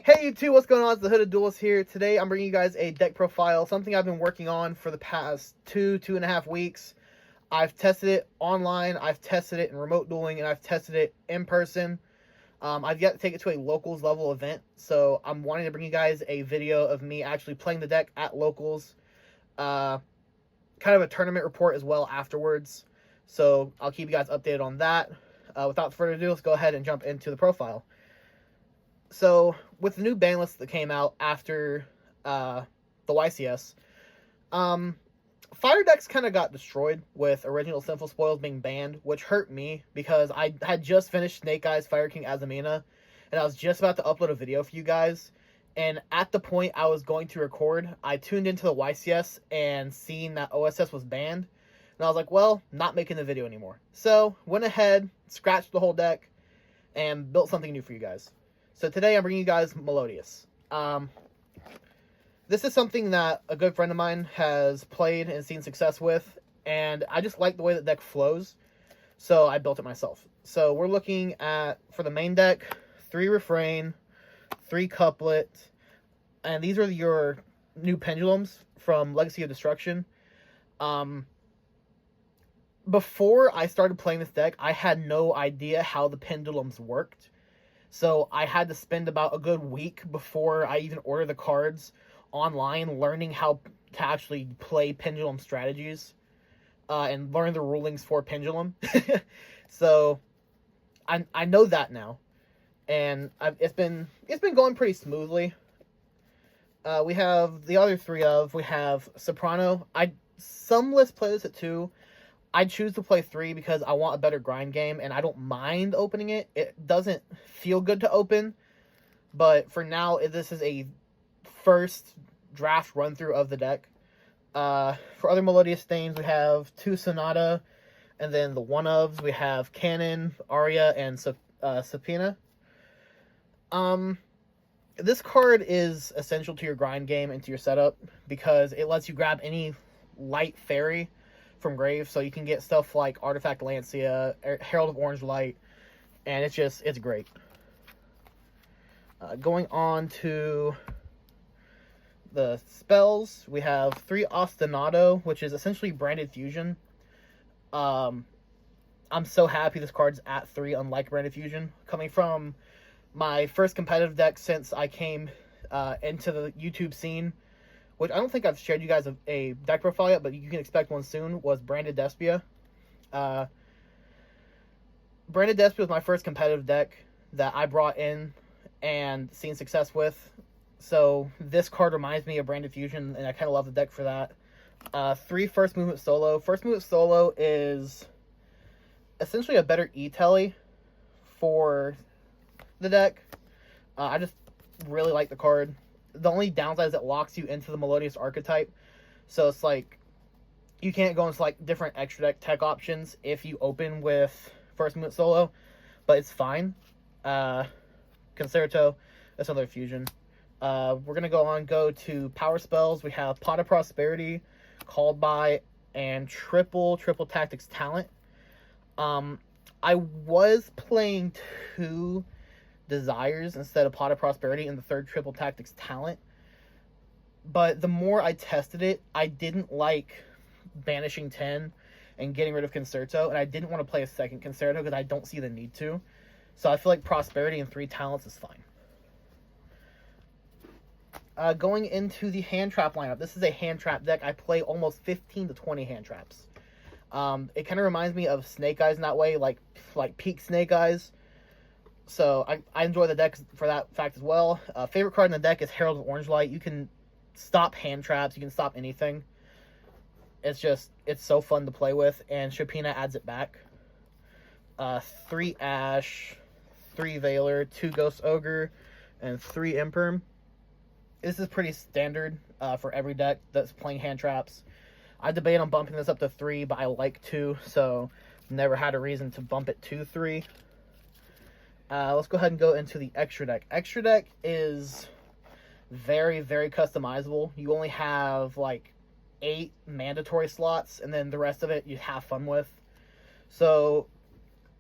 Hey YouTube, what's going on? It's the Hooded Duelist here. Today I'm bringing you guys a deck profile, something I've been working on for the past two and a half weeks. I've tested it online, I've tested it in remote dueling, and I've tested it in person. I've yet to take it to a locals level event, so I'm wanting to bring you guys a video of me actually playing the deck at locals. Kind of a tournament report as well afterwards, so I'll keep you guys updated on that. Without further ado, let's go ahead and jump into the profile. So, with the new ban list that came out after the YCS, Fire decks kind of got destroyed with Original Sinful Spoils being banned, which hurt me because I had just finished Snake Eyes Fire King Azamina, and I was just about to upload a video for you guys, and at the point I was going to record, I tuned into the YCS and seen that OSS was banned, and I was like, well, not making the video anymore. So, went ahead, scratched the whole deck, and built something new for you guys. So today I'm bringing you guys Melodious. This is something that a good friend of mine has played and seen success with, and I just like the way the deck flows, so I built it myself. So we're looking at, for the main deck, 3 Refrain, 3 Couplet, and these are your new pendulums from Legacy of Destruction. Before I started playing this deck, I had no idea how the pendulums worked. So I had to spend about a good week before I even ordered the cards online learning how to actually play pendulum strategies and learn the rulings for pendulum. So I know that now, and it's been going pretty smoothly. We have the other 3 we have Soprano. Some lists play this at 2. I choose to play 3 because I want a better grind game, and I don't mind opening it. It doesn't feel good to open, but for now, this is a first draft run-through of the deck. For other Melodious Stains, we have 2 Sonata, and then the 1-ofs, we have Cannon, Aria, and Subpoena. This card is essential to your grind game and to your setup because it lets you grab any light fairy from grave, so you can get stuff like Artifact Lancia, Herald of Orange Light, and it's great. Going on to the spells, we have 3 Ostinato, which is essentially Branded Fusion. I'm so happy this card's at 3, unlike Branded Fusion. Coming from my first competitive deck since I came into the YouTube scene, which I don't think I've shared you guys a deck profile yet, but you can expect one soon, was Branded Despia. Branded Despia was my first competitive deck that I brought in and seen success with. So this card reminds me of Branded Fusion, and I kind of love the deck for that. 3 First Movement Solo. First Movement Solo is essentially a better E-Telly for the deck. I just really like the card. The only downside is it locks you into the Melodious archetype, so it's like you can't go into like different extra deck tech options if you open with First Movement Solo, but it's fine. Concerto, that's another fusion. We're gonna go to power spells. We have Pot of Prosperity, Called By, and triple Tactics Talent. I was playing 2 Desires instead of Pot of Prosperity in the 3rd Triple Tactics Talent, but the more I tested it, I didn't like banishing 10 and getting rid of Concerto, and I didn't want to play a 2nd Concerto because I don't see the need to, so I feel like Prosperity and 3 Talents is fine. Going into the hand trap lineup, this is a hand trap deck. I play almost 15 to 20 hand traps. It kind of reminds me of Snake Eyes in that way, like peak Snake Eyes. So I enjoy the deck for that fact as well. Favorite card in the deck is Herald of Orange Light. You can stop hand traps. You can stop anything. It's so fun to play with, and Subpoena adds it back. 3 Ash, 3 Veiler, 2 Ghost Ogre, and 3 Imperm. This is pretty standard for every deck that's playing hand traps. I debate on bumping this up to 3, but I like 2, so never had a reason to bump it to 3. Let's go ahead and go into the extra deck. Extra deck is very, very customizable. You only have like 8 mandatory slots, and then the rest of it you have fun with. So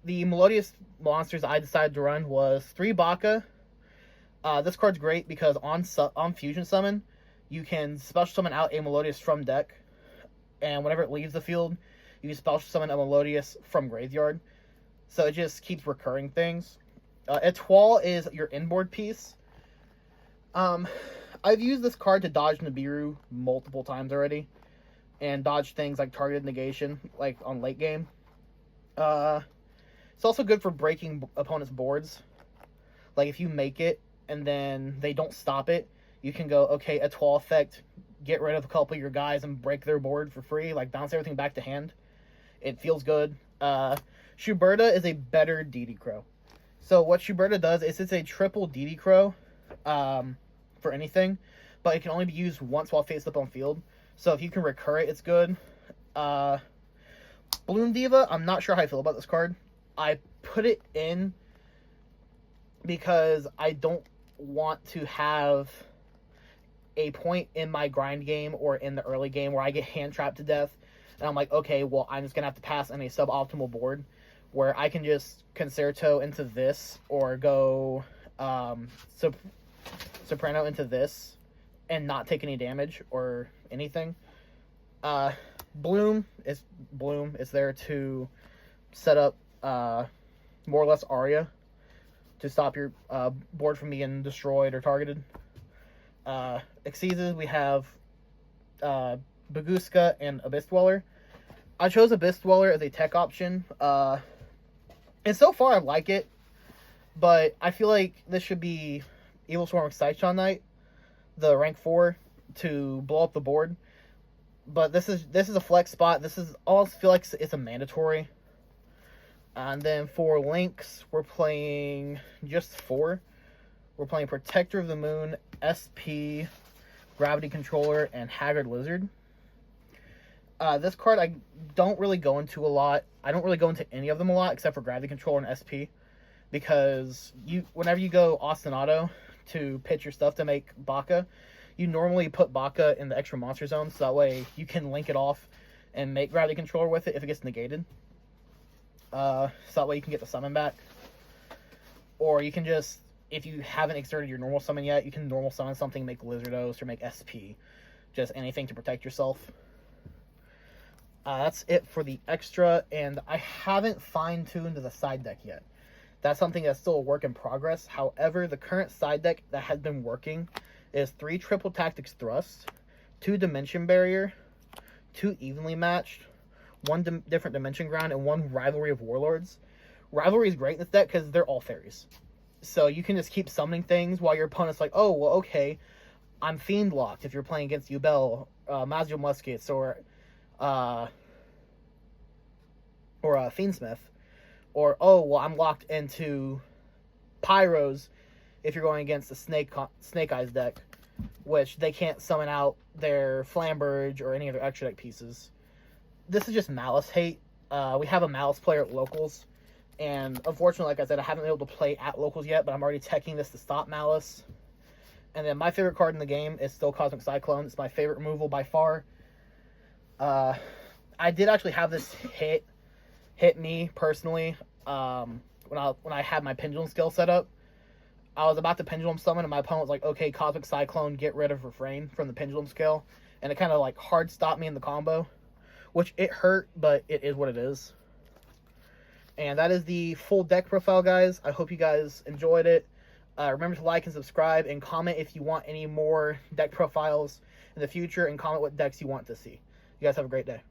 the Melodious monsters I decided to run was 3 Baka, This card's great because on Fusion Summon, you can special summon out a Melodious from deck, and whenever it leaves the field, you can special summon a Melodious from graveyard. So it just keeps recurring things. Etoile is your inboard piece. I've used this card to dodge Nibiru multiple times already, and dodge things like targeted negation, like on late game. It's also good for breaking opponents' boards. Like if you make it and then they don't stop it, you can go, okay, Etoile effect, get rid of a couple of your guys and break their board for free, like bounce everything back to hand. It feels good. Shuberta is a better DD Crow. So what Shuberta does is it's a triple DD Crow for anything, but it can only be used once while face up on field. So if you can recur it, it's good. Bloom Diva, I'm not sure how I feel about this card. I put it in because I don't want to have a point in my grind game or in the early game where I get hand trapped to death, and I'm like, okay, well, I'm just gonna have to pass on a suboptimal board where I can just Concerto into this or go Soprano into this and not take any damage or anything. Bloom is there to set up more or less Aria to stop your board from being destroyed or targeted. Exceeded, we have Baguska and Abyss Dweller. I chose Abyss Dweller as a tech option. And so far I like it, but I feel like this should be Evil Swarm Sideshot Knight, the rank 4, to blow up the board. But this is a flex spot. This is almost feel like it's a mandatory. And then for links, we're playing just 4. We're playing Protector of the Moon, SP, Gravity Controller, and Haggard Lizard. This card I don't really go into a lot. I don't really go into any of them a lot except for Gravity Controller and SP, because whenever you go Ostinato to pitch your stuff to make Baka, you normally put Baka in the extra monster zone, so that way you can link it off and make Gravity Controller with it if it gets negated. So that way you can get the summon back. Or you can just, if you haven't exerted your normal summon yet, you can normal summon something, make Lizardos or make SP. Just anything to protect yourself. That's it for the extra, and I haven't fine-tuned the side deck yet. That's something that's still a work in progress. However, the current side deck that has been working is 3 Triple Tactics Thrust, 2 Dimension Barrier, 2 Evenly Matched, 1 Different Dimension Ground, and 1 Rivalry of Warlords. Rivalry is great in this deck because they're all fairies. So you can just keep summoning things while your opponent's like, oh, well, okay, I'm Fiend locked if you're playing against Yubel, Mazio Muskets, or Fiendsmith. Or, oh, well, I'm locked into Pyros if you're going against the Snake Eyes deck, which they can't summon out their Flamberge or any other extra deck pieces. This is just Malice hate. We have a Malice player at Locals, and unfortunately, like I said, I haven't been able to play at Locals yet, but I'm already teching this to stop Malice. And then my favorite card in the game is still Cosmic Cyclone. It's my favorite removal by far. I did actually have this hit me personally when I had my Pendulum skill set up. I was about to Pendulum summon, and my opponent was like, okay, Cosmic Cyclone, get rid of Refrain from the Pendulum skill. And it kind of like hard stopped me in the combo, which it hurt, but it is what it is. And that is the full deck profile, guys. I hope you guys enjoyed it. Remember to like and subscribe, and comment if you want any more deck profiles in the future, and comment what decks you want to see. You guys have a great day.